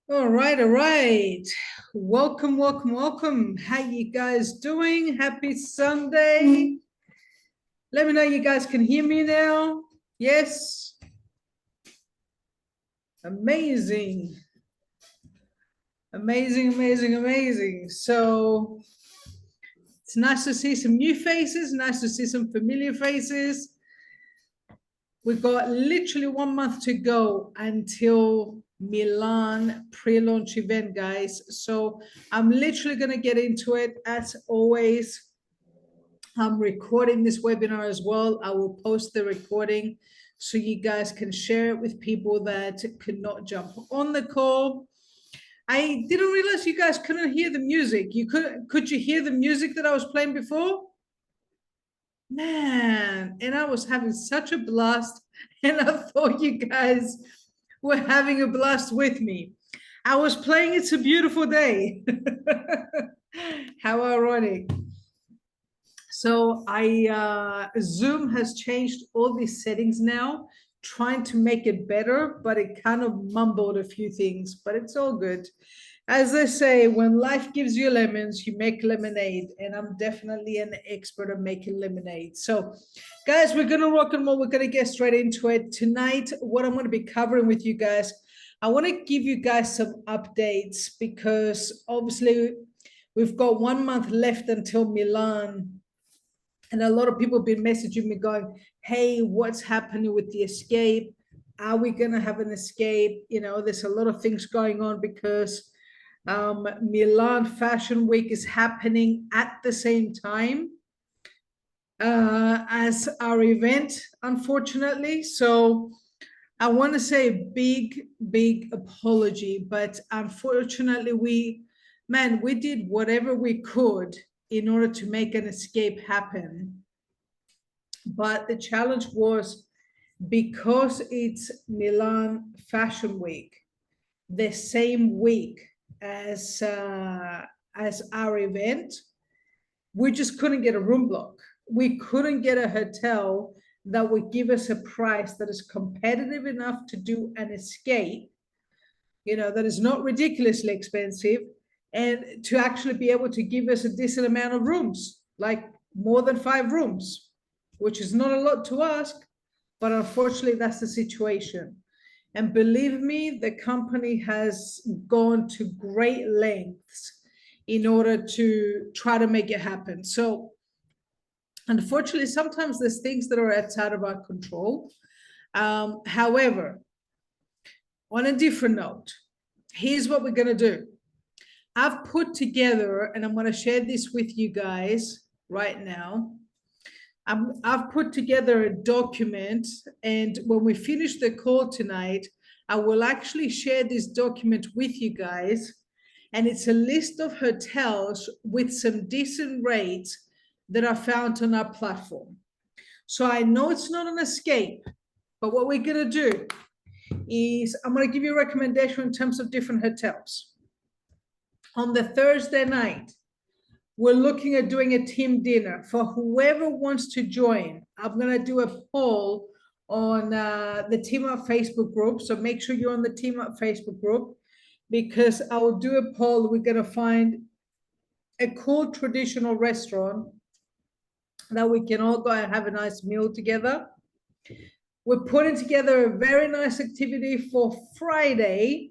All right. Welcome, welcome, welcome. How you guys doing? Happy Sunday. Let me know you guys can hear me now. Yes. Amazing. Amazing. So it's nice to see some new faces, nice to see some familiar faces. We've got literally 1 month to go until Milan pre-launch event, guys. So I'm literally going to get into it. As always, I'm recording this webinar as well. I will post the recording so you guys can share it with people that could not jump on the call. I didn't realize you guys couldn't hear the music. Could you hear the music that I was playing before? Man, and I was having such a blast, and I thought you guys were having a blast with me. I was playing It's a Beautiful Day. How ironic. So Zoom has changed all these settings now, trying to make it better, but it kind of mumbled a few things, but it's all good. As they say, when life gives you lemons, you make lemonade, and I'm definitely an expert at making lemonade. So, guys, we're going to rock and roll. We're going to get straight into it. Tonight, what I'm going to be covering with you guys, I want to give you guys some updates because obviously we've got 1 month left until Milan. And a lot of people have been messaging me going, hey, what's happening with the escape? Are we going to have an escape? You know, there's a lot of things going on because Milan Fashion Week is happening at the same time as our event, unfortunately. So I want to say a big apology, but unfortunately we did whatever we could in order to make an escape happen. But the challenge was, because it's Milan Fashion Week, the same week as our event, we just couldn't get a room block. We couldn't get a hotel that would give us a price that is competitive enough to do an escape, you know, that is not ridiculously expensive, and to actually be able to give us a decent amount of rooms, like more than 5 rooms, which is not a lot to ask, but unfortunately that's the situation. And believe me, the company has gone to great lengths in order to try to make it happen. So unfortunately, sometimes there's things that are outside of our control. However, on a different note, here's what we're going to do. I've put together, and I'm going to share this with you guys right now. I've put together a document, and when we finish the call tonight, I will actually share this document with you guys. And it's a list of hotels with some decent rates that are found on our platform. So I know it's not an escape, but what we're going to do is I'm going to give you a recommendation in terms of different hotels. On the Thursday night, we're looking at doing a team dinner for whoever wants to join. I'm going to do a poll on the Team Up Facebook group. So make sure you're on the Team Up Facebook group, because I will do a poll. We're going to find a cool traditional restaurant that we can all go and have a nice meal together. We're putting together a very nice activity for Friday,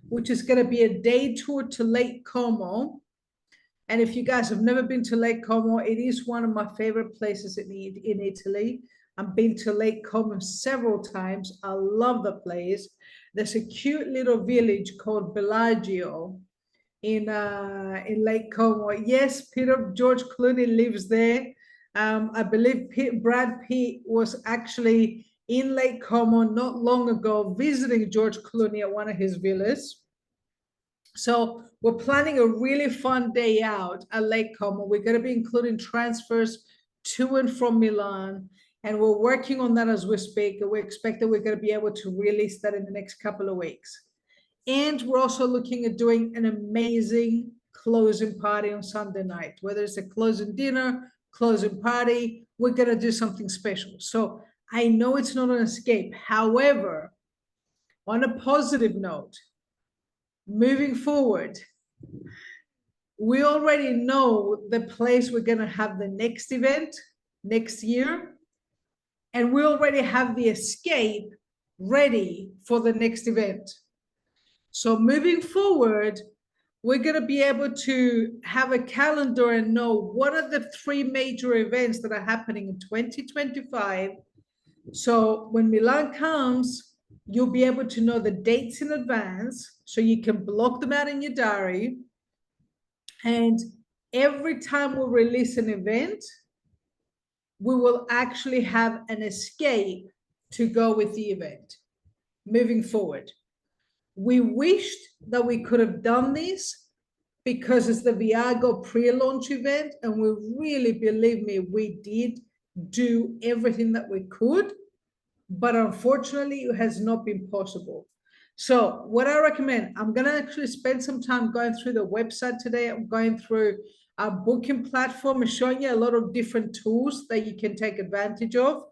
which is going to be a day tour to Lake Como. And if you guys have never been to Lake Como, it is one of my favorite places in Italy. I've been to Lake Como several times. I love the place. There's a cute little village called Bellagio in Lake Como. Yes, George Clooney lives there. I believe Brad Pitt was actually in Lake Como not long ago visiting George Clooney at one of his villas. So we're planning a really fun day out at Lake Como. We're going to be including transfers to and from Milan, and we're working on that as we speak. We expect that we're going to be able to release that in the next couple of weeks. And we're also looking at doing an amazing closing party on Sunday night, whether it's a closing dinner, closing party, we're going to do something special. So I know it's not an escape. However, on a positive note, moving forward, we already know the place we're going to have the next event next year, and we already have the escape ready for the next event. So moving forward, we're going to be able to have a calendar and know what are the 3 major events that are happening in 2025. So when Milan comes, you'll be able to know the dates in advance, so you can block them out in your diary. And every time we release an event, we will actually have an escape to go with the event moving forward. We wished that we could have done this because it's the Viago pre-launch event, and we really, believe me, we did do everything that we could, but unfortunately it has not been possible. So what I recommend, I'm going to actually spend some time going through the website today. I'm going through our booking platform and showing you a lot of different tools that you can take advantage of.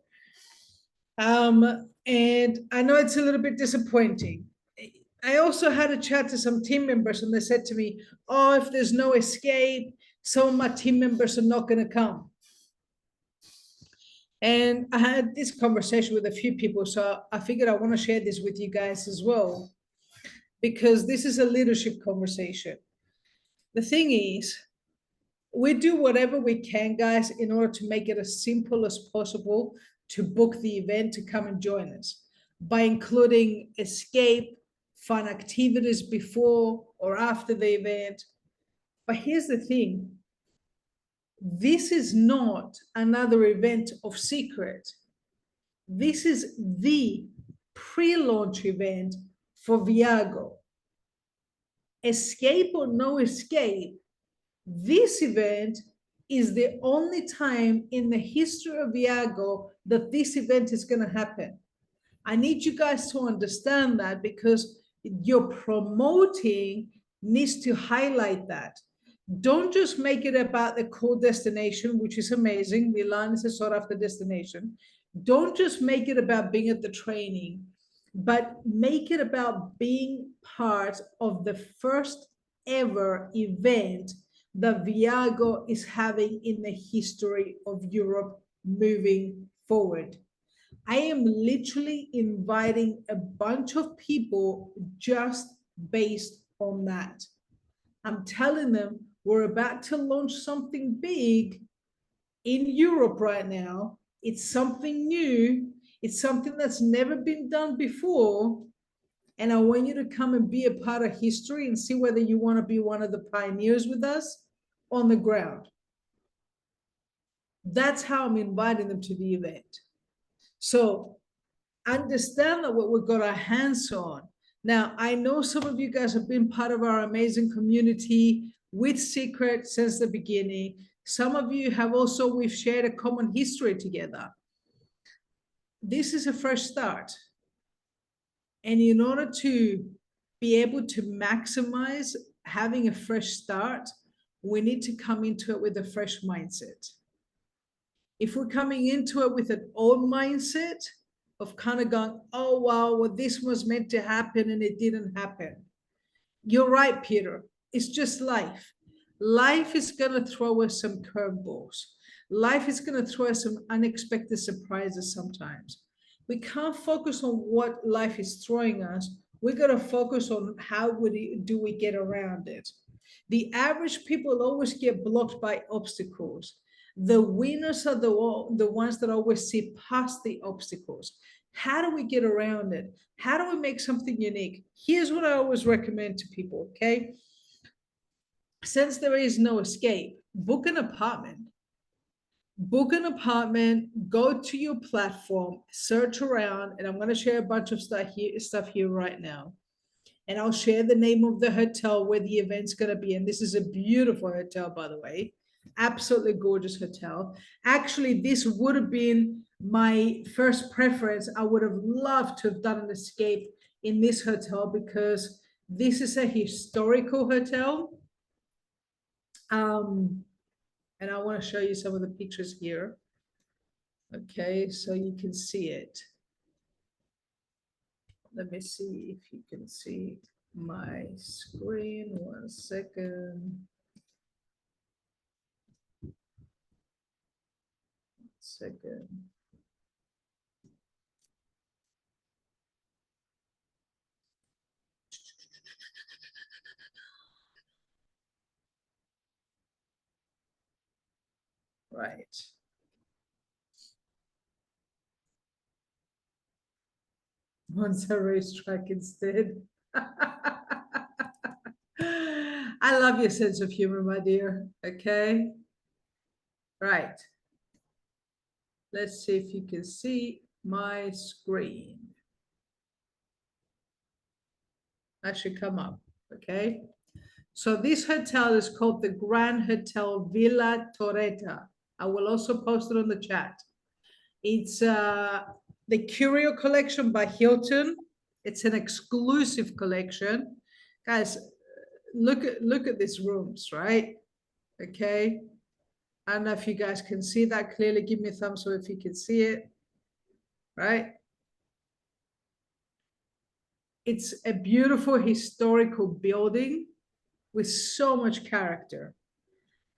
And I know it's a little bit disappointing. I also had a chat to some team members, and they said to me, oh, if there's no escape, some of my team members are not going to come. And I had this conversation with a few people, so I figured I want to share this with you guys as well, because this is a leadership conversation. The thing is, we do whatever we can, guys, in order to make it as simple as possible to book the event to come and join us, by including escape, fun activities before or after the event. But here's the thing, this is not another event of Secret. This is the pre-launch event for Viago. Escape or no escape, this event is the only time in the history of Viago that this event is going to happen. I need you guys to understand that, because your promoting needs to highlight that. Don't just make it about the core destination, which is amazing. Milan is a sought after destination. Don't just make it about being at the training, but make it about being part of the first ever event that Viago is having in the history of Europe moving forward. I am literally inviting a bunch of people just based on that. I'm telling them we're about to launch something big in Europe right now. It's something new. It's something that's never been done before. And I want you to come and be a part of history and see whether you want to be one of the pioneers with us on the ground. That's how I'm inviting them to the event. So understand that what we've got our hands on. Now, I know some of you guys have been part of our amazing community with Secret since the beginning. Some of you have also, we've shared a common history together. This is a fresh start. And in order to be able to maximize having a fresh start, we need to come into it with a fresh mindset. If we're coming into it with an old mindset of kind of going, oh, wow, well, this was meant to happen and it didn't happen. You're right, Peter. It's just life. Life is going to throw us some curveballs. Life is going to throw us some unexpected surprises sometimes. We can't focus on what life is throwing us. We got to focus on how do we get around it. The average people always get blocked by obstacles. The winners are the ones that always see past the obstacles. How do we get around it? How do we make something unique? Here's what I always recommend to people, okay? Since there is no escape, book an apartment. Book an apartment, go to your platform, search around, and I'm going to share a bunch of stuff here right now. And I'll share the name of the hotel where the event's going to be. And this is a beautiful hotel, by the way. Absolutely gorgeous hotel. Actually, this would have been my first preference. I would have loved to have done an escape in this hotel because this is a historical hotel. And I want to show you some of the pictures here. Okay, so you can see it. Let me see if you can see my screen. 1 second. Second. Right. Once a racetrack instead. I love your sense of humor, my dear. Okay. Right. Let's see if you can see my screen. That should come up. Okay. So this hotel is called the Grand Hotel Villa Torreta. I will also post it on the chat. It's the Curio collection by Hilton. It's an exclusive collection. Guys, look at these rooms, right? Okay. I don't know if you guys can see that clearly. Give me a thumbs up if you can see it, right? It's a beautiful historical building with so much character.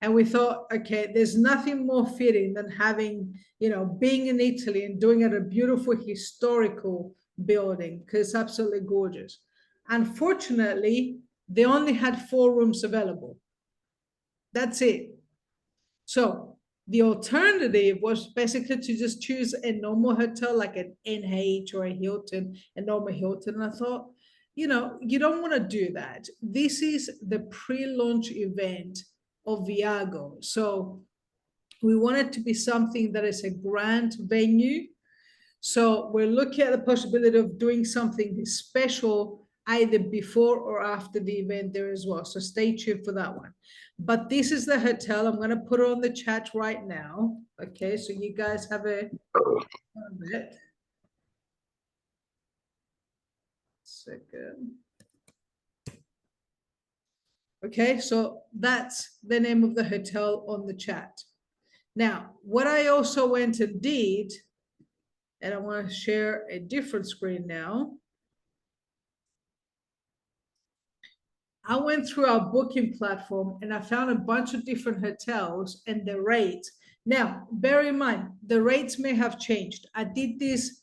And we thought, okay, there's nothing more fitting than having, being in Italy and doing it a beautiful historical building because it's absolutely gorgeous. Unfortunately, they only had 4 rooms available. That's it. So the alternative was basically to just choose a normal hotel like an NH or a Hilton, a normal Hilton. And I thought, you don't want to do that. This is the pre-launch event of Viago. So we want it to be something that is a grand venue. So we're looking at the possibility of doing something special either before or after the event there as well. So stay tuned for that one. But this is the hotel. I'm going to put it on the chat right now. Okay, so you guys have a bit. Second. Okay, so that's the name of the hotel on the chat. Now, what I also went and did, and I want to share a different screen now. I went through our booking platform and I found a bunch of different hotels and the rates. Now, bear in mind, the rates may have changed. I did this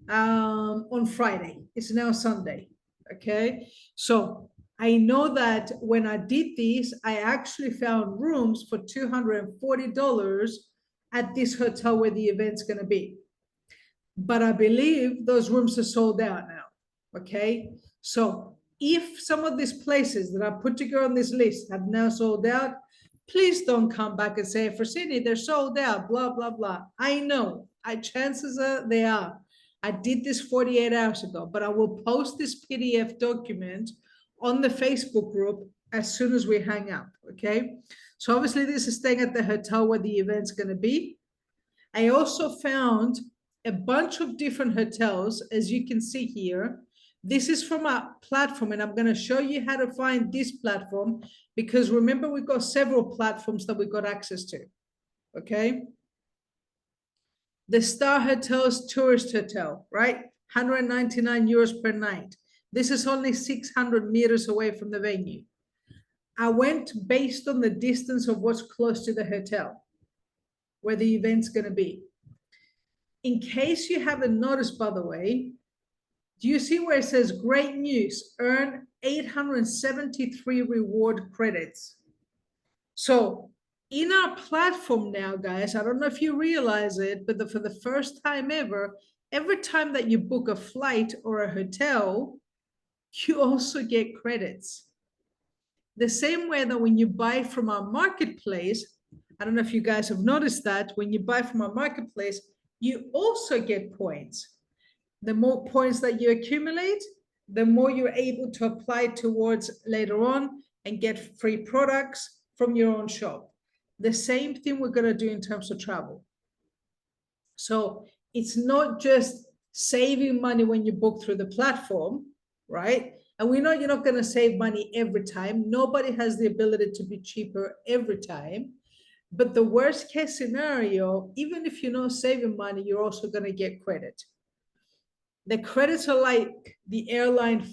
on Friday. It's now Sunday. Okay. So I know that when I did this, I actually found rooms for $240 at this hotel where the event's going to be. But I believe those rooms are sold out now. Okay. So if some of these places that I put together on this list have now sold out, please don't come back and say, for Sydney, they're sold out, blah, blah, blah. I know. Chances are they are. I did this 48 hours ago, but I will post this PDF document on the Facebook group as soon as we hang up. Okay. So obviously, this is staying at the hotel where the event's going to be. I also found a bunch of different hotels, as you can see here. This is from a platform, and I'm going to show you how to find this platform because remember, we've got several platforms that we got access to. Okay. The Star Hotels Tourist Hotel, right? €199 per night. This is only 600 meters away from the venue. I went based on the distance of what's close to the hotel where the event's going to be. In case you haven't noticed, by the way, do you see where it says great news, earn 873 reward credits? So in our platform now, guys, I don't know if you realize it, but for the first time ever, every time that you book a flight or a hotel, you also get credits. The same way that when you buy from our marketplace, I don't know if you guys have noticed that when you buy from our marketplace, you also get points. The more points that you accumulate, the more you're able to apply towards later on and get free products from your own shop. The same thing we're going to do in terms of travel. So it's not just saving money when you book through the platform, right? And we know you're not going to save money every time. Nobody has the ability to be cheaper every time. But the worst case scenario, even if you're not saving money, you're also going to get credit. The credits are like the airline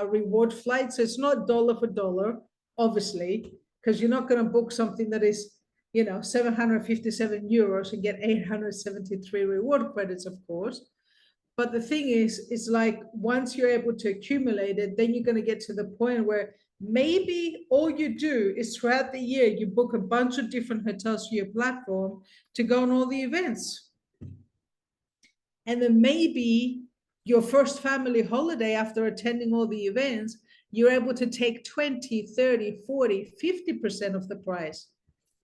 reward flight. So it's not dollar for dollar, obviously, because you're not going to book something that is, 757 euros and get 873 reward credits, of course. But the thing is, it's like once you're able to accumulate it, then you're going to get to the point where maybe all you do is throughout the year, you book a bunch of different hotels for your platform to go on all the events. And then maybe your first family holiday after attending all the events, you're able to take 20, 30, 40, 50% of the price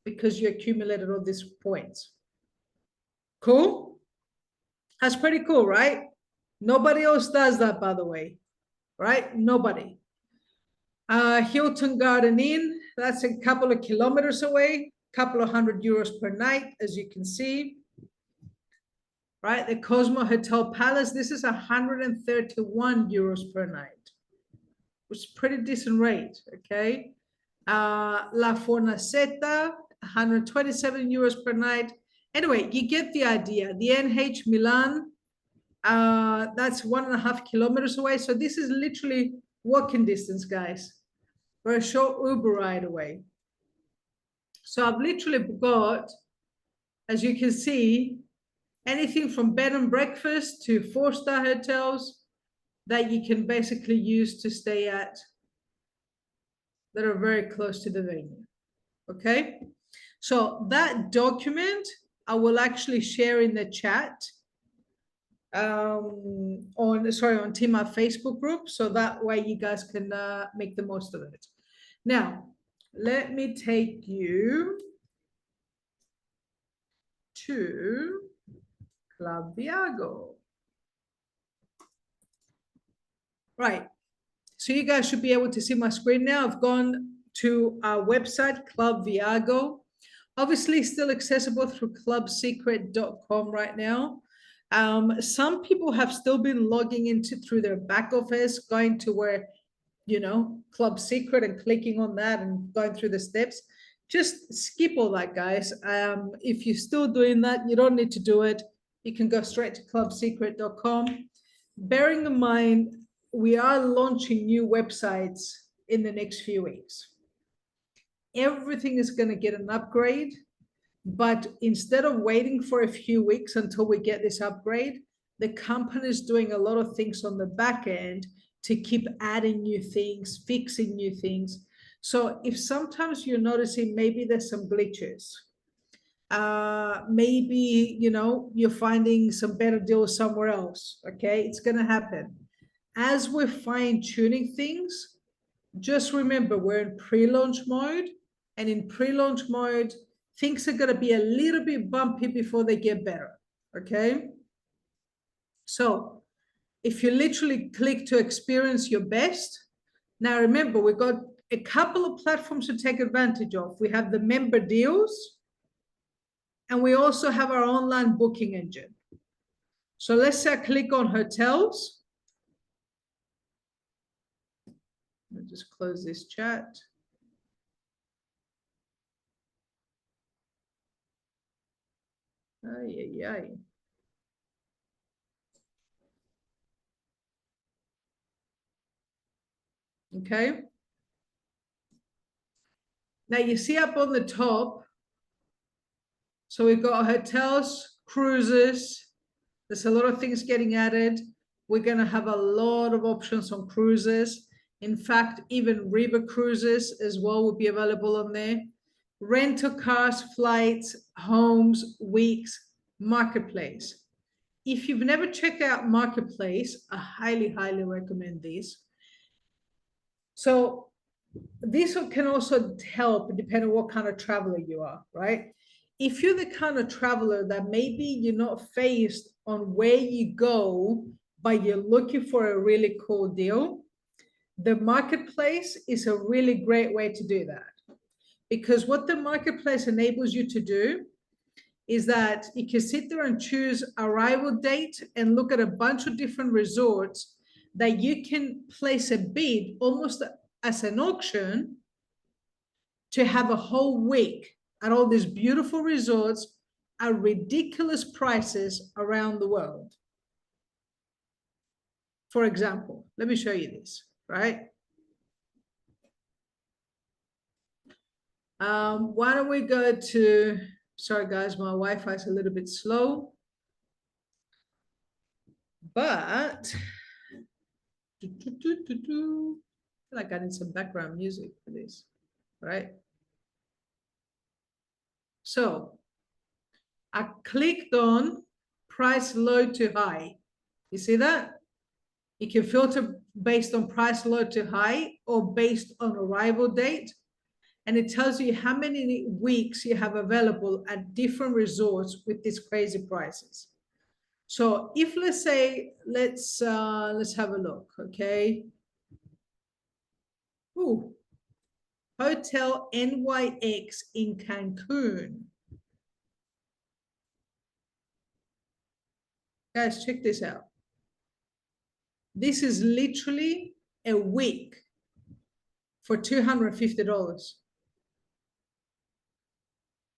because you accumulated all these points. Cool? That's pretty cool, right? Nobody else does that, by the way, right? Nobody. Hilton Garden Inn, that's a couple of kilometers away, couple of €100 per night, as you can see. Right, the Cosmo Hotel Palace, this is €131 per night, which is pretty decent rate, okay? La Fornaseta, €127 per night. Anyway, you get the idea. The NH Milan, that's 1.5 kilometers away. So this is literally walking distance, guys. We're a short Uber ride away. So I've literally got, as you can see, anything from bed and breakfast to 4-star hotels that you can basically use to stay at that are very close to the venue. Okay, so that document I will actually share in the chat on Team Up Facebook group, so that way you guys can make the most of it. Now, let me take you to Club Viago. Right, so you guys should be able to see my screen now. I've gone to our website, Club Viago. Obviously still accessible through clubsecret.com right now. Some people have still been logging into through their back office, going to where, Club Secret and clicking on that and going through the steps. Just skip all that, guys. If you're still doing that, you don't need to do it. You can go straight to clubsecret.com. Bearing in mind, we are launching new websites in the next few weeks. Everything is going to get an upgrade, but instead of waiting for a few weeks until we get this upgrade, the company is doing a lot of things on the back end to keep adding new things, fixing new things. So if sometimes you're noticing maybe there's some glitches, maybe, you're finding some better deals somewhere else, okay? It's going to happen. As we're fine-tuning things, just remember we're in pre-launch mode, and in pre-launch mode, things are going to be a little bit bumpy before they get better, okay? So if you literally click to experience your best, now remember, we've got a couple of platforms to take advantage of. We have the member deals, and we also have our online booking engine. So let's say I click on hotels. Let me just close this chat. Ay, ay, ay. Okay. Now you see up on the top, so we've got hotels, cruises. There's a lot of things getting added. We're going to have a lot of options on cruises. In fact, even river cruises as well will be available on there. Rental cars, flights, homes, weeks, marketplace. If you've never checked out Marketplace, I highly, highly recommend this. So this can also help depending on what kind of traveler you are, right? If you're the kind of traveler that maybe you're not phased on where you go, but you're looking for a really cool deal, the Marketplace is a really great way to do that. Because what the Marketplace enables you to do is that you can sit there and choose arrival date and look at a bunch of different resorts that you can place a bid almost as an auction to have a whole week at all these beautiful resorts at ridiculous prices around the world. For example, let me show you this, right? Why don't we go to, sorry guys, my Wi-Fi is a little bit slow, but I feel like I need some background music for this, right? So I clicked on price low to high. You see that? You can filter based on price low to high or based on arrival date. And it tells you how many weeks you have available at different resorts with these crazy prices. So if let's say, let's have a look, okay? Ooh, Hotel NYX in Cancun. Guys, check this out. This is literally a week for $250,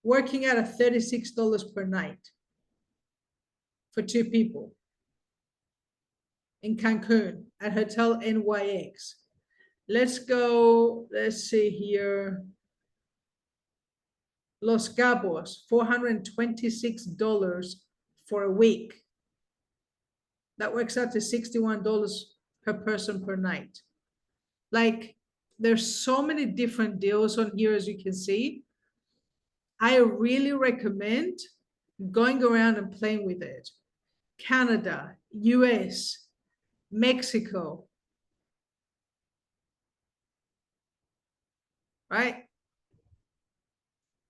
working out at $36 per night for 2 people in Cancun at Hotel NYX. Let's go, let's see here. Los Cabos, $426 for a week. That works out to $61 per person per night. Like, there's so many different deals on here, as you can see. I really recommend going around and playing with it. Canada, US, Mexico, right?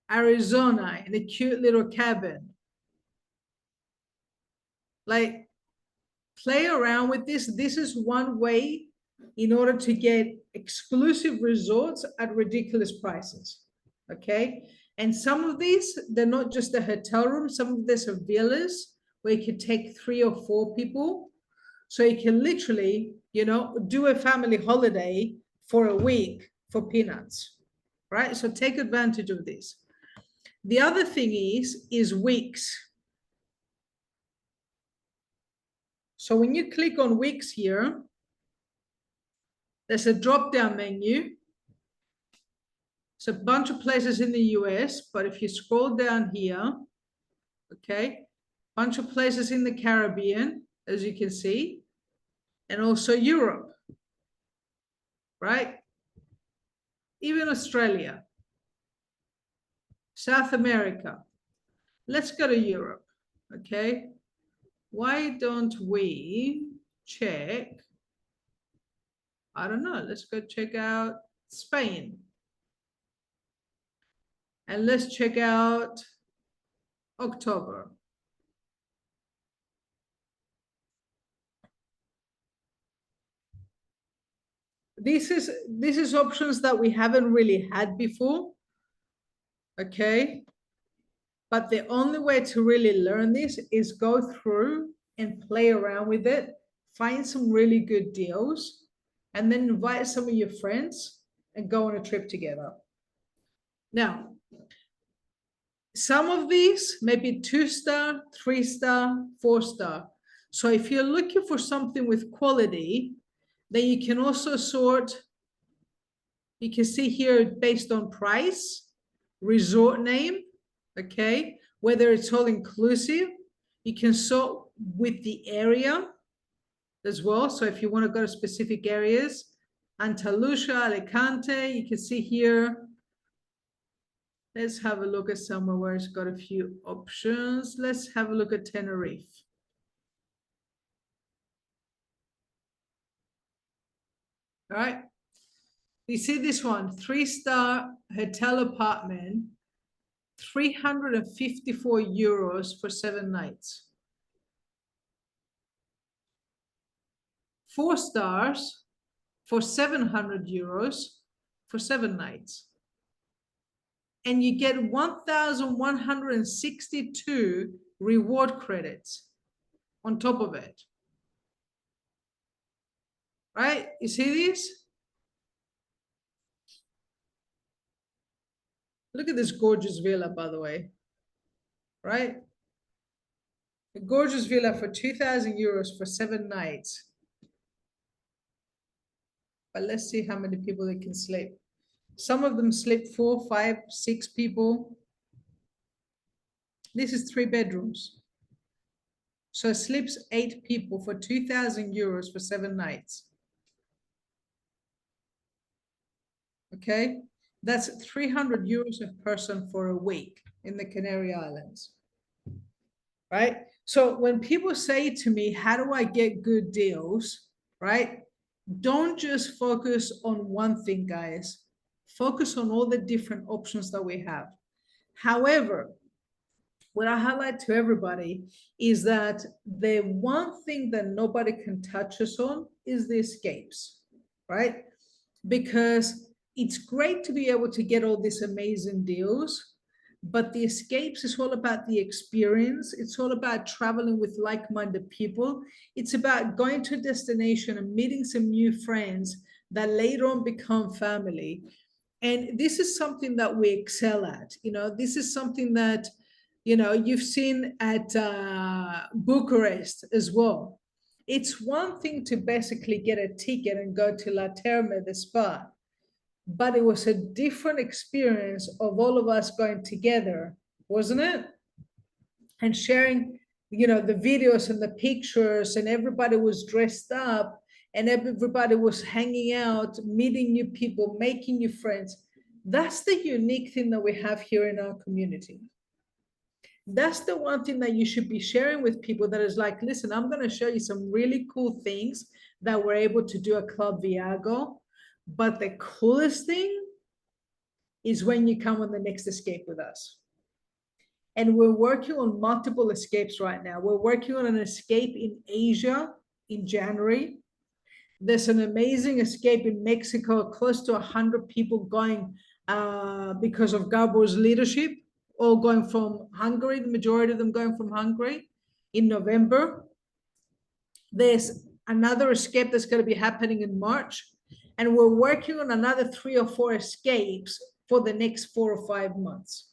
Arizona in a cute little cabin. Like, play around with this. This is one way in order to get exclusive resorts at ridiculous prices. Okay. And some of these, they're not just a hotel room. Some of these are villas where you can take 3 or 4 people. So you can literally, you know, do a family holiday for a week for peanuts, right? So take advantage of this. The other thing is weeks. So when you click on weeks here, there's a drop-down menu. It's a bunch of places in the US, but if you scroll down here, okay, bunch of places in the Caribbean, as you can see, and also Europe, right? Even Australia, South America. Let's go to Europe, okay? Why don't we check, I don't know, let's go check out Spain. And let's check out October. This is options that we haven't really had before, okay? But the only way to really learn this is go through and play around with it, find some really good deals, and then invite some of your friends and go on a trip together. Now, some of these may be 2-star, 3-star, 4-star. So if you're looking for something with quality, then you can also sort, you can see here based on price, resort name, okay, whether it's all inclusive. You can sort with the area as well. So if you want to go to specific areas, Andalusia, Alicante, you can see here. Let's have a look at somewhere where it's got a few options. Let's have a look at Tenerife. All right. You see this one, 3-star hotel apartment, 354 euros for 7 nights. 4 stars for 700 euros for 7 nights. And you get 1,162 reward credits on top of it. Right? You see this? Look at this gorgeous villa, by the way, right? A gorgeous villa for 2,000 euros for 7 nights. But let's see how many people they can sleep. Some of them sleep 4, 5, 6 people. This is 3 bedrooms. So it sleeps 8 people for 2,000 euros for 7 nights. Okay, that's 300 euros a person for a week in the Canary Islands, right? So when people say to me, how do I get good deals, right? Don't just focus on one thing, guys. Focus on all the different options that we have. However, what I highlight to everybody is that the one thing that nobody can touch us on is the escapes, right? Because it's great to be able to get all these amazing deals, but the escapes is all about the experience. It's all about traveling with like-minded people. It's about going to a destination and meeting some new friends that later on become family. And this is something that we excel at. This is something that, you've seen at Bucharest as well. It's one thing to basically get a ticket and go to La Terme, the spa, but it was a different experience of all of us going together, wasn't it? And sharing, the videos and the pictures, and everybody was dressed up, and everybody was hanging out, meeting new people, making new friends. That's the unique thing that we have here in our community. That's the one thing that you should be sharing with people, that is like, listen, I'm going to show you some really cool things that we're able to do at Club Viago. But the coolest thing is when you come on the next escape with us. And we're working on multiple escapes right now. We're working on an escape in Asia in January. There's an amazing escape in Mexico, close to 100 people going because of Gabo's leadership, all going from Hungary, the majority of them going from Hungary in November. There's another escape that's going to be happening in March. And we're working on another 3 or 4 escapes for the next 4 or 5 months.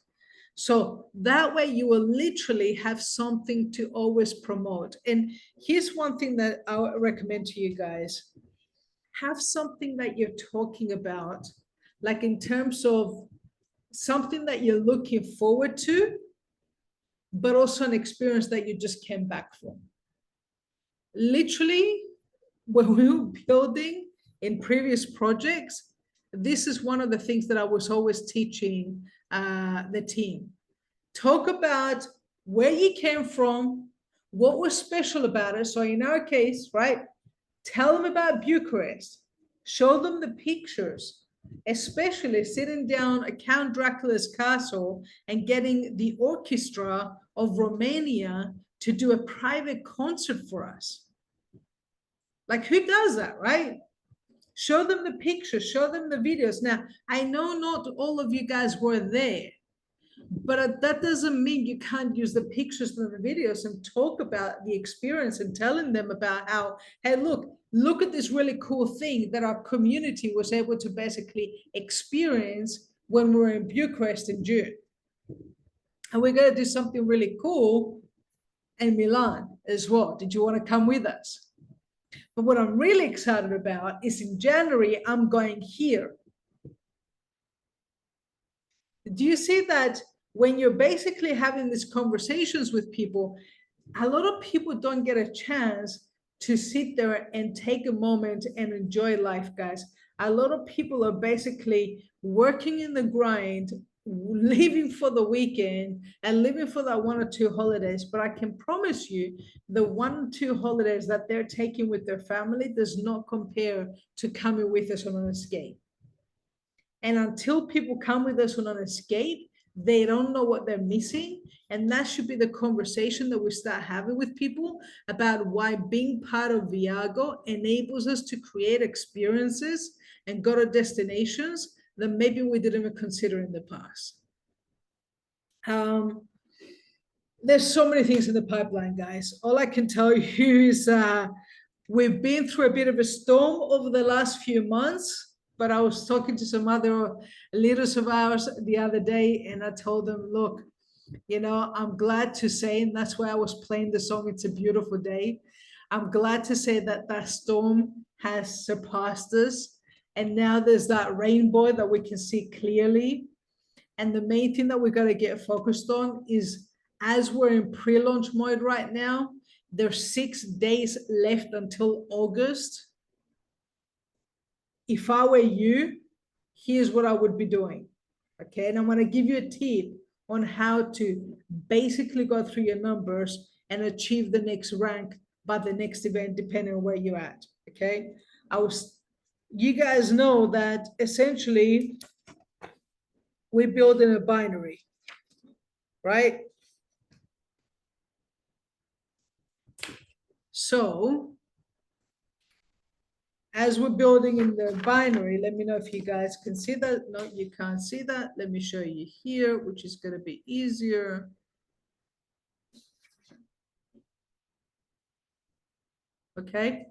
So that way you will literally have something to always promote. And here's one thing that I recommend to you guys. Have something that you're talking about, like in terms of something that you're looking forward to, but also an experience that you just came back from. Literally, when we were building in previous projects, this is one of the things that I was always teaching the team. Talk about where you came from, what was special about it. So in our case, right, tell them about Bucharest, show them the pictures, especially sitting down at Count Dracula's castle and getting the orchestra of Romania to do a private concert for us. Like, who does that, right? Show them the pictures, show them the videos. Now, I know not all of you guys were there, but that doesn't mean you can't use the pictures and the videos and talk about the experience and telling them about how, hey, look at this really cool thing that our community was able to basically experience when we were in Bucharest in June. And we're going to do something really cool in Milan as well. Did you want to come with us? But what I'm really excited about is in January, I'm going here. Do you see that when you're basically having these conversations with people, a lot of people don't get a chance to sit there and take a moment and enjoy life, guys. A lot of people are basically working in the grind, leaving for the weekend and living for that 1 or 2 holidays. But I can promise you the 1 or 2 holidays that they're taking with their family does not compare to coming with us on an escape. And until people come with us on an escape, they don't know what they're missing. And that should be the conversation that we start having with people about why being part of Viago enables us to create experiences and go to destinations that maybe we didn't even consider in the past. There's so many things in the pipeline, guys. All I can tell you is we've been through a bit of a storm over the last few months, but I was talking to some other leaders of ours the other day, and I told them, look, I'm glad to say, and that's why I was playing the song, It's a Beautiful Day. I'm glad to say that that storm has surpassed us. And now there's that rainbow that we can see clearly. And the main thing that we got to get focused on is, as we're in pre-launch mode right now, there's 6 days left until August. If I were you, here's what I would be doing. Okay. And I'm going to give you a tip on how to basically go through your numbers and achieve the next rank by the next event, depending on where you're at. Okay. You guys know that essentially we're building a binary, right? So as we're building in the binary, let me know if you guys can see that. No, you can't see that. Let me show you here, which is going to be easier. Okay.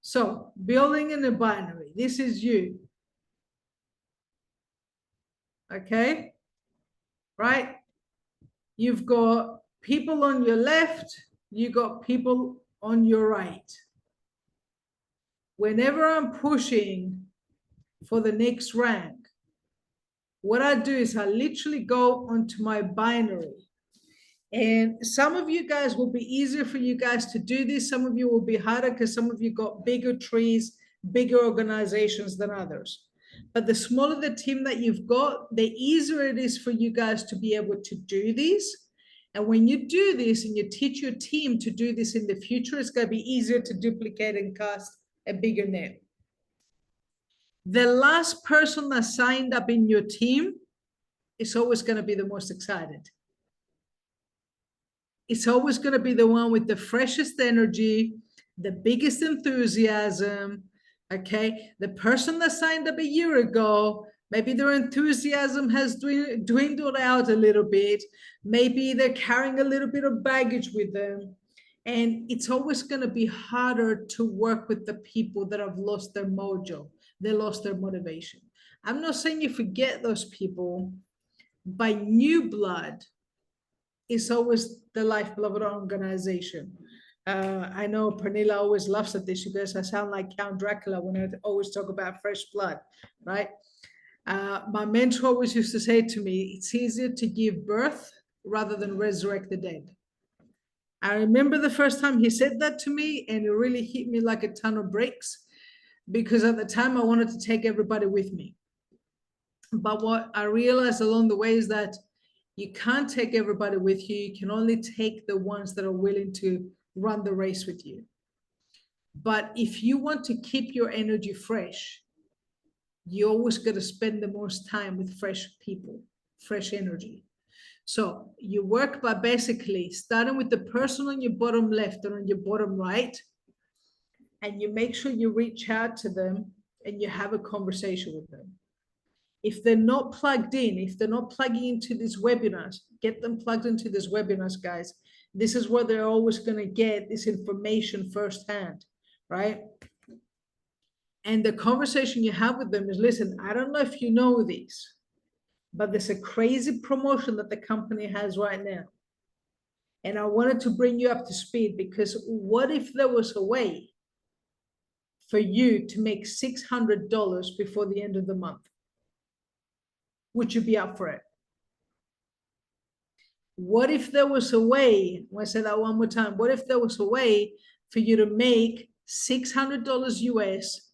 So building in a binary, this is you. Okay. Right. You've got people on your left. You got people on your right. Whenever I'm pushing for the next rank, what I do is I literally go onto my binary. And some of you guys will be easier for you guys to do this. Some of you will be harder because some of you got bigger trees, bigger organizations than others. But the smaller the team that you've got, the easier it is for you guys to be able to do this. And when you do this and you teach your team to do this in the future, it's going to be easier to duplicate and cast a bigger net. The last person that signed up in your team is always going to be the most excited. It's always going to be the one with the freshest energy, the biggest enthusiasm. Okay. The person that signed up a year ago, maybe their enthusiasm has dwindled out a little bit. Maybe they're carrying a little bit of baggage with them. And it's always going to be harder to work with the people that have lost their mojo. They lost their motivation. I'm not saying you forget those people. By new blood, is always the lifeblood of an organization. I know Pernilla always laughs at this because I sound like Count Dracula when I always talk about fresh blood, right? My mentor always used to say to me, it's easier to give birth rather than resurrect the dead. I remember the first time he said that to me, and it really hit me like a ton of bricks, because at the time I wanted to take everybody with me. But what I realized along the way is that you can't take everybody with you. You can only take the ones that are willing to run the race with you. But if you want to keep your energy fresh, you always got to spend the most time with fresh people, fresh energy. So you work by basically starting with the person on your bottom left and on your bottom right, and you make sure you reach out to them and you have a conversation with them. If they're not plugged in, if they're not plugging into these webinars, get them plugged into these webinars, guys. This is where they're always going to get this information firsthand, right? And the conversation you have with them is, listen, I don't know if you know this, but there's a crazy promotion that the company has right now. And I wanted to bring you up to speed, because what if there was a way for you to make $600 before the end of the month? Would you be up for it? What if there was a way, I say that one more time, what if there was a way for you to make $600 US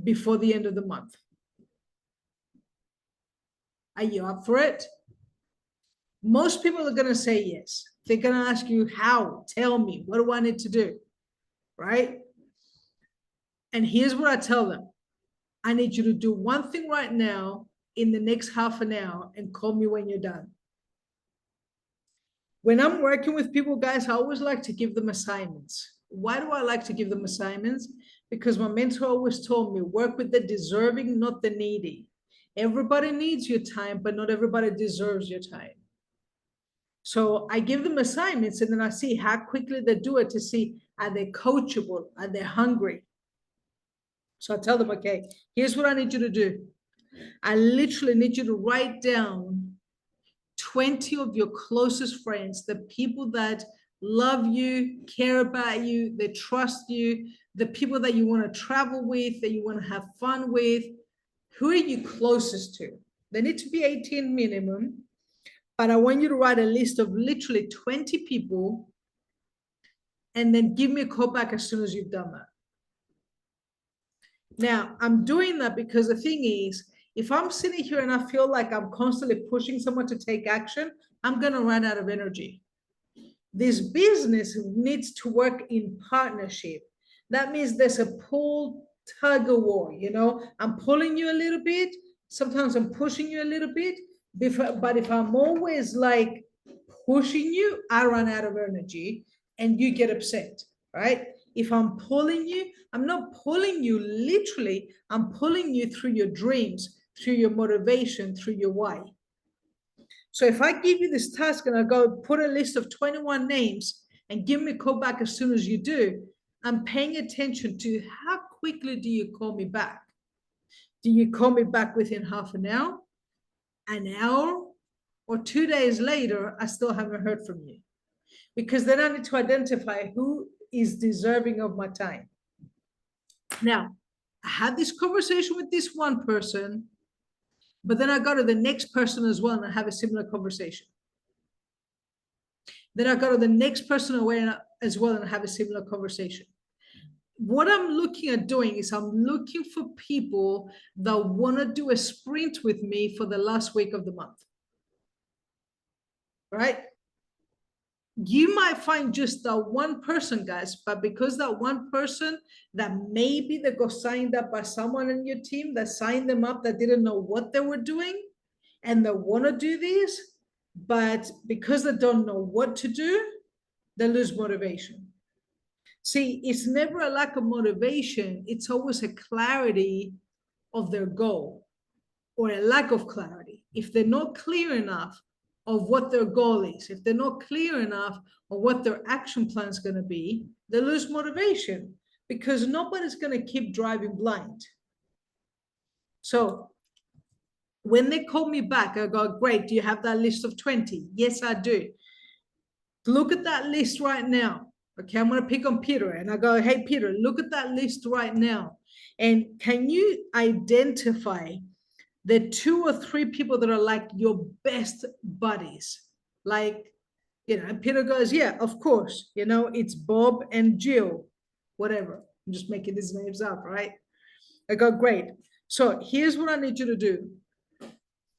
before the end of the month? Are you up for it? Most people are going to say yes. They're going to ask you, how? Tell me, what do I need to do? Right? And here's what I tell them. I need you to do one thing right now in the next half an hour and call me when you're done. When I'm working with people, guys, I always like to give them assignments. Why do I like to give them assignments? Because my mentor always told me, work with the deserving, not the needy. Everybody needs your time, but not everybody deserves your time. So I give them assignments, and then I see how quickly they do it to see, are they coachable? Are they hungry? So I tell them, okay, here's what I need you to do. I literally need you to write down 20 of your closest friends, the people that love you, care about you, they trust you, the people that you want to travel with, that you want to have fun with. Who are you closest to? They need to be 18 minimum, but I want you to write a list of literally 20 people and then give me a call back as soon as you've done that. Now, I'm doing that because the thing is, if I'm sitting here and I feel like I'm constantly pushing someone to take action, I'm going to run out of energy. This business needs to work in partnership. That means there's a pull, tug of war. I'm pulling you a little bit. Sometimes I'm pushing you a little bit. But if I'm always like pushing you, I run out of energy and you get upset, right? If I'm pulling you, I'm not pulling you literally, I'm pulling you through your dreams, through your motivation, through your why. So if I give you this task and I go put a list of 21 names and give me a call back as soon as you do, I'm paying attention to how quickly do you call me back? Do you call me back within half an hour, or 2 days later, I still haven't heard from you? Because then I need to identify who is deserving of my time. Now, I had this conversation with this one person, but then I go to the next person as well and I have a similar conversation. Then I go to the next person away as well and have a similar conversation. What I'm looking at doing is I'm looking for people that want to do a sprint with me for the last week of the month. Right? You might find just that one person, guys, but because that one person that maybe they got signed up by someone in your team that signed them up that didn't know what they were doing and they want to do this, but because they don't know what to do, they lose motivation. See, it's never a lack of motivation. It's always a clarity of their goal or a lack of clarity. If they're not clear enough of what their goal is, if they're not clear enough of what their action plan is going to be, they lose motivation because nobody's going to keep driving blind. So when they call me back, I go, great, do you have that list of 20? Yes, I do. Look at that list right now. Okay, I'm going to pick on Peter and I go, hey, Peter, look at that list right now. And can you identify the 2 or 3 people that are like your best buddies? Like, and Peter goes, yeah, of course. It's Bob and Jill, whatever. I'm just making these names up, right? I go, great. So here's what I need you to do.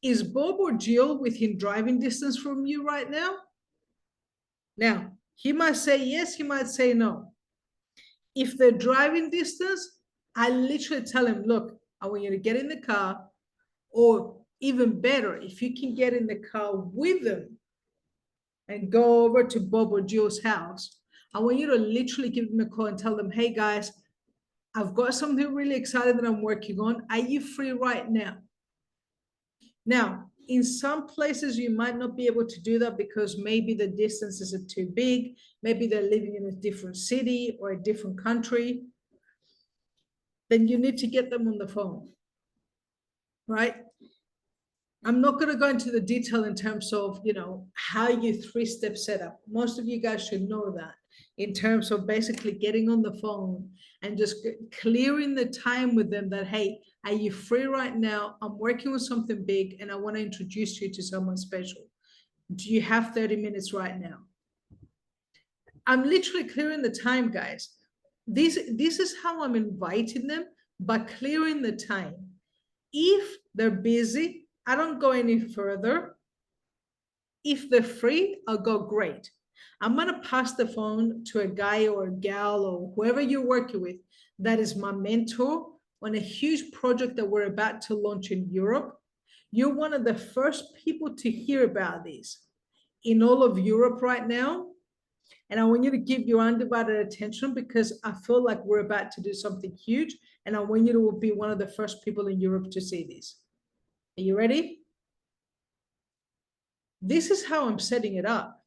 Is Bob or Jill within driving distance from you right now? Now, he might say yes, he might say no. If they're driving distance, I literally tell him, look, I want you to get in the car, or even better, if you can get in the car with them and go over to Bob or Jill's house, I want you to literally give them a call and tell them, hey guys, I've got something really exciting that I'm working on. Are you free right now? Now, in some places, you might not be able to do that because maybe the distances are too big. Maybe they're living in a different city or a different country. Then you need to get them on the phone, right? I'm not going to go into the detail in terms of, how you 3-step setup. Most of you guys should know that in terms of basically getting on the phone and just clearing the time with them that, hey, are you free right now? I'm working with something big and I want to introduce you to someone special. Do you have 30 minutes right now? I'm literally clearing the time, guys. This is how I'm inviting them, by clearing the time. If they're busy, I don't go any further. If they're free, I'll go, great. I'm going to pass the phone to a guy or a gal or whoever you're working with that is my mentor on a huge project that we're about to launch in Europe. You're one of the first people to hear about this in all of Europe right now. And I want you to give your undivided attention because I feel like we're about to do something huge. And I want you to be one of the first people in Europe to see this. Are you ready? This is how I'm setting it up.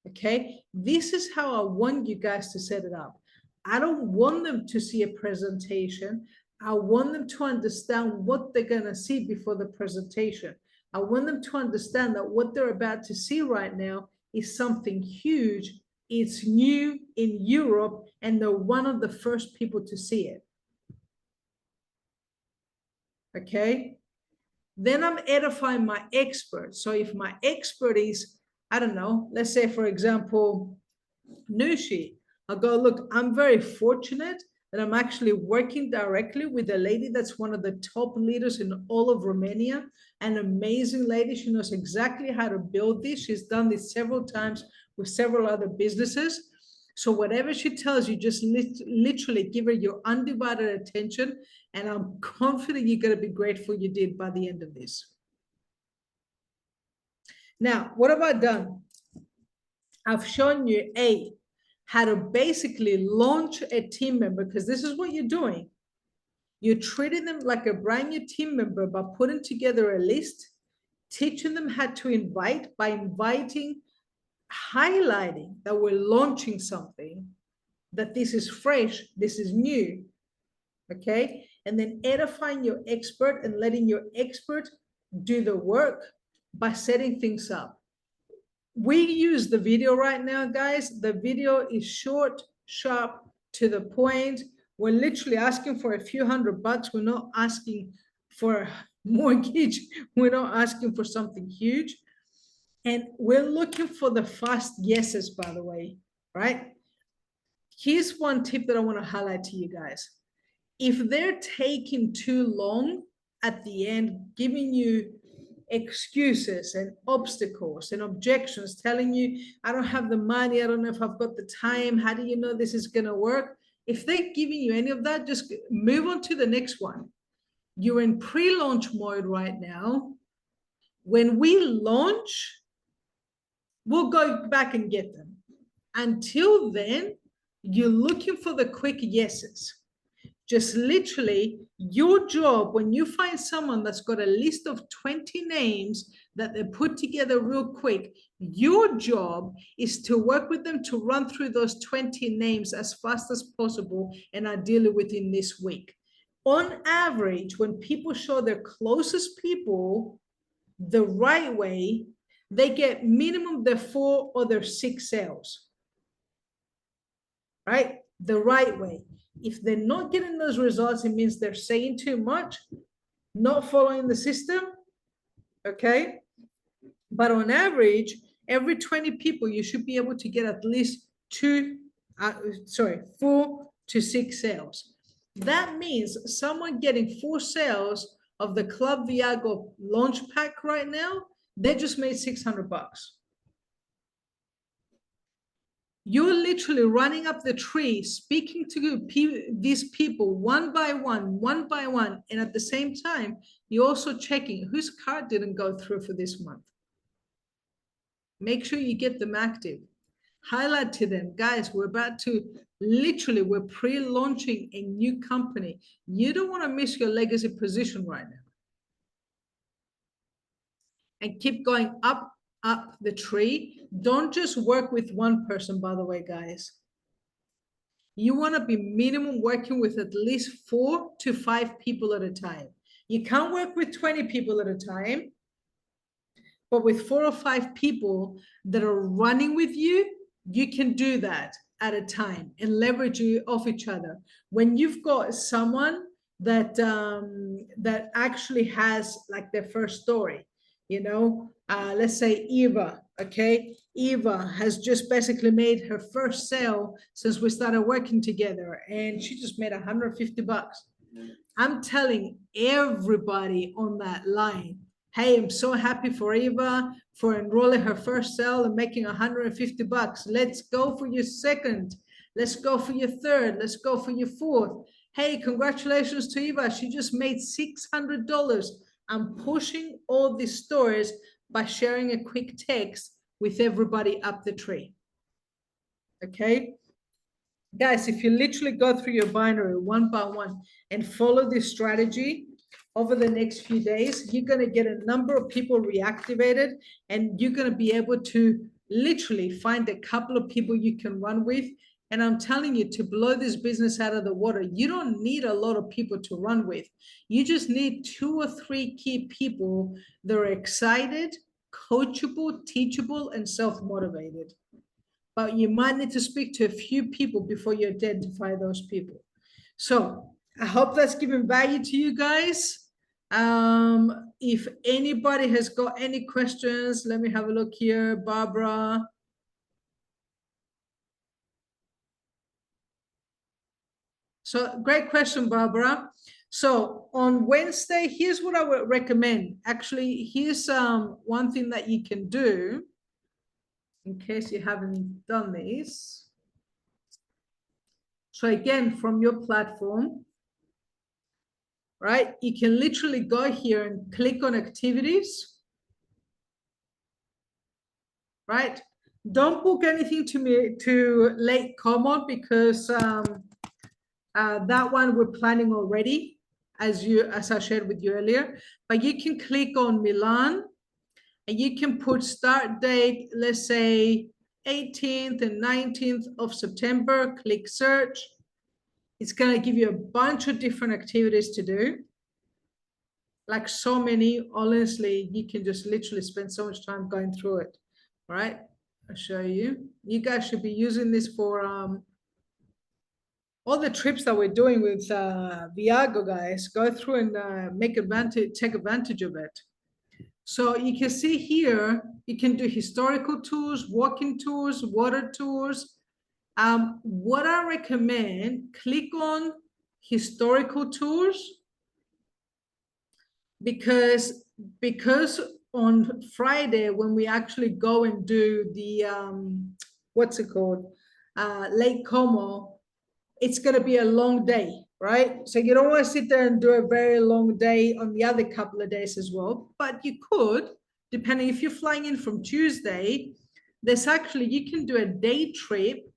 Okay, this is how I want you guys to set it up. I don't want them to see a presentation. I want them to understand what they're going to see before the presentation. I want them to understand that what they're about to see right now is something huge. It's new in Europe, and they're one of the first people to see it. Okay? Then I'm edifying my expert. So if my expert is, I don't know, let's say, for example, Nushi, I'll go, look, I'm very fortunate that I'm actually working directly with a lady that's one of the top leaders in all of Romania, an amazing lady. She knows exactly how to build this. She's done this several times with several other businesses. So whatever she tells you, just literally give her your undivided attention. And I'm confident you're going to be grateful you did by the end of this. Now, what have I done? I've shown you how to basically launch a team member, because this is what you're doing. You're treating them like a brand new team member by putting together a list, teaching them how to invite by inviting, highlighting that we're launching something, that this is fresh, this is new, okay? And then edifying your expert and letting your expert do the work by setting things up. We use the video right now, guys. The video is short, sharp, to the point. We're literally asking for a few $100. We're not asking for a mortgage. We're not asking for something huge. And we're looking for the fast yeses, by the way, right? Here's one tip that I want to highlight to you guys. If they're taking too long at the end, giving you excuses and obstacles and objections, telling you, I don't have the money, I don't know if I've got the time, how do you know this is going to work? If they're giving you any of that, just move on to the next one. You're in pre-launch mode right now. When we launch, we'll go back and get them. Until then, you're looking for the quick yeses. Just literally, your job, when you find someone that's got a list of 20 names that they put together real quick, your job is to work with them to run through those 20 names as fast as possible, and ideally within this week. On average, when people show their closest people the right way, they get minimum their 4 or their 6 sales, right? The right way. If they're not getting those results, it means they're saying too much, not following the system, okay? But on average, every 20 people, you should be able to get at least 4 to 6 sales. That means someone getting 4 sales of the Club Viago launch pack right now, they just made $600. You're literally running up the tree, speaking to these people one by one, and at the same time, you're also checking whose card didn't go through for this month. Make sure you get them active. Highlight to them, guys, we're pre-launching a new company. You don't want to miss your legacy position right now. And keep going up the tree. Don't just work with one person, by the way, guys. You want to be minimum working with at least 4 to 5 people at a time. You can't work with 20 people at a time, but with 4 or 5 people that are running with you, you can do that at a time and leverage you off each other. When you've got someone that that actually has like their first story, you know, let's say Eva, okay? Eva has just basically made her first sale since we started working together, and she just made $150. I'm telling everybody on that line, hey, I'm so happy for Eva for enrolling her first sale and making $150. Let's go for your second. Let's go for your third. Let's go for your fourth. Hey, congratulations to Eva. She just made $600. I'm pushing all these stories by sharing a quick text with everybody up the tree. Okay? Guys, if you literally go through your binary one by one and follow this strategy over the next few days, you're going to get a number of people reactivated, and you're going to be able to literally find a couple of people you can run with And I'm telling you, to blow this business out of the water, you don't need a lot of people to run with. You just need 2 or 3 key people that are excited, coachable, teachable, and self-motivated. But you might need to speak to a few people before you identify those people. So I hope that's given value to you guys. If anybody has got any questions, let me have a look here. Barbara. So great question, Barbara. So on Wednesday, here's what I would recommend. Actually, here's one thing that you can do in case you haven't done this. So again, from your platform, right? You can literally go here and click on activities, right? Don't book anything to Lake Como because that one we're planning already, as I shared with you earlier. But you can click on Milan, and you can put start date, let's say 18th and 19th of September. Click search. It's going to give you a bunch of different activities to do. Like so many, honestly, you can just literally spend so much time going through it. All right, I'll show you. You guys should be using this for all the trips that we're doing with Viago, guys. Go through and take advantage of it. So you can see here, you can do historical tours, walking tours, water tours. What I recommend, click on historical tours, because on Friday, when we actually go and do the what's it called, Lake Como, it's going to be a long day, right? So you don't want to sit there and do a very long day on the other couple of days as well. But you could, depending if you're flying in from Tuesday, there's actually, you can do a day trip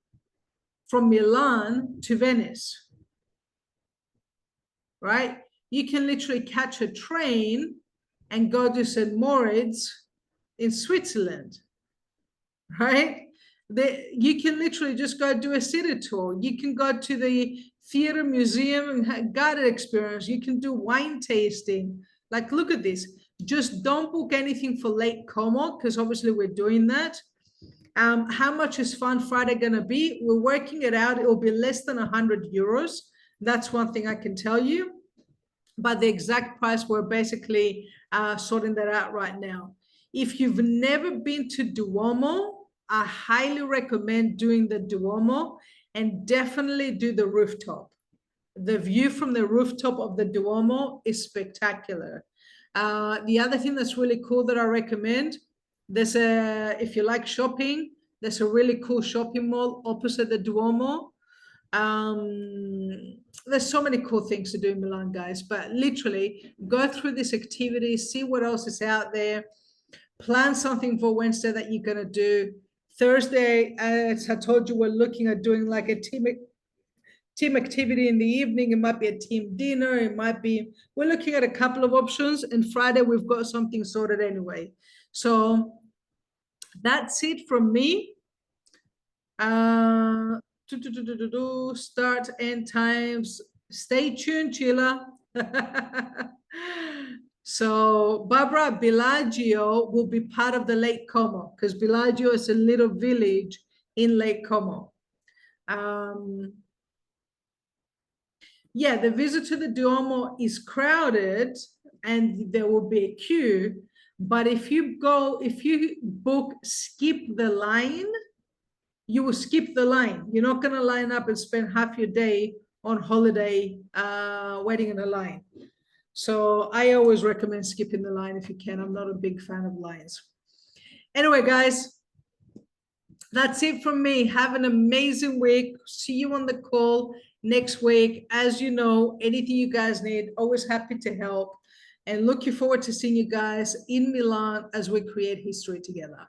from Milan to Venice, right? You can literally catch a train and go to St. Moritz in Switzerland, right? You can literally just go do a city tour. You can go to the theater, museum, and garden experience. You can do wine tasting. Like, look at this. Just don't book anything for Lake Como, because obviously we're doing that. How much is Fun Friday going to be? We're working it out. It will be less than 100 euros. That's one thing I can tell you. But the exact price, we're basically sorting that out right now. If you've never been to Duomo, I highly recommend doing the Duomo, and definitely do the rooftop. The view from the rooftop of the Duomo is spectacular. The other thing that's really cool that I recommend, if you like shopping, there's a really cool shopping mall opposite the Duomo. There's so many cool things to do in Milan, guys, but literally go through this activity, see what else is out there, plan something for Wednesday that you're going to do. Thursday, as I told you, we're looking at doing like a team activity in the evening. It might be a team dinner. We're looking at a couple of options, and Friday we've got something sorted anyway. So that's it from me. Start end times. Stay tuned, Sheila. So Barbara, Bellagio will be part of the Lake Como, because Bellagio is a little village in Lake Como. Yeah, the visit to the Duomo is crowded and there will be a queue. But if you book skip the line, you will skip the line. You're not going to line up and spend half your day on holiday waiting in a line. So I always recommend skipping the line if you can. I'm not a big fan of lines. Anyway, guys, that's it from me. Have an amazing week. See you on the call next week. As you know, anything you guys need, always happy to help. And looking forward to seeing you guys in Milan as we create history together.